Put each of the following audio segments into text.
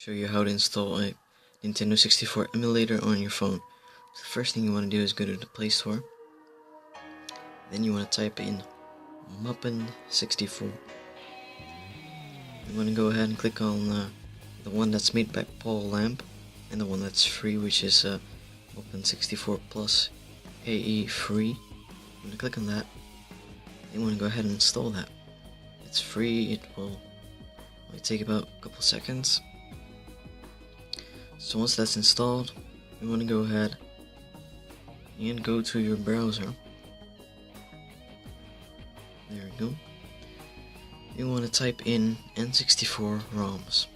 Show you how to install a Nintendo 64 emulator on your phone. So the first thing you want to do is go to the Play Store. Then you want to type in Muppin64. You want to go ahead and click on the one that's made by Paul Lamp and the one that's free, which is Muppin64 Plus AE free. You want to click on that. You want to go ahead and install that. It's free. It will only take about a couple seconds. So once that's installed, you want to go ahead and go to your browser. There we go. You want to type in N64 ROMs.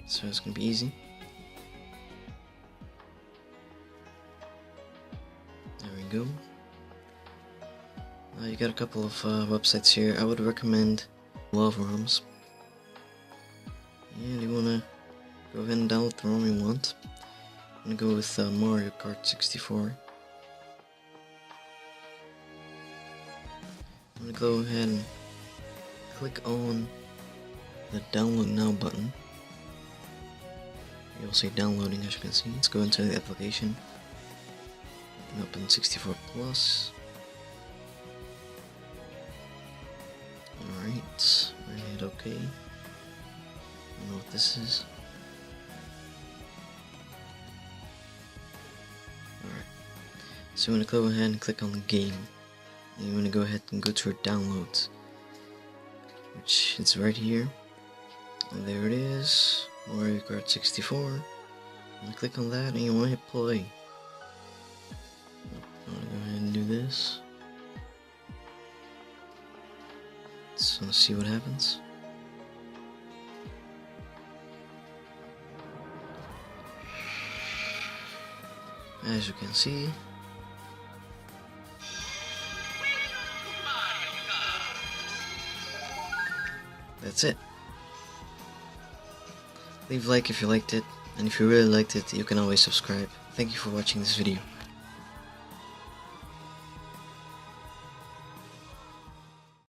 So it's going to be easy. There we go. You got a couple of websites here. I would recommend Love ROMs. And you want to go ahead and download the ROM you want. I'm going to go with Mario Kart 64. I'm going to go ahead and click on the download now button. You'll see downloading, as you can see. Let's go into the application. Open 64 Plus. Alright, I hit OK. I don't know what this is. Alright, so you want to go ahead and click on the game. And you want to go ahead and go to your downloads, which is right here. And there it is, Mario Kart 64. You want to click on that and you want to hit play. I want to go ahead and do this. So let's see what happens. As you can see, that's it. Leave a like if you liked it, and if you really liked it, you can always subscribe. Thank you for watching this video.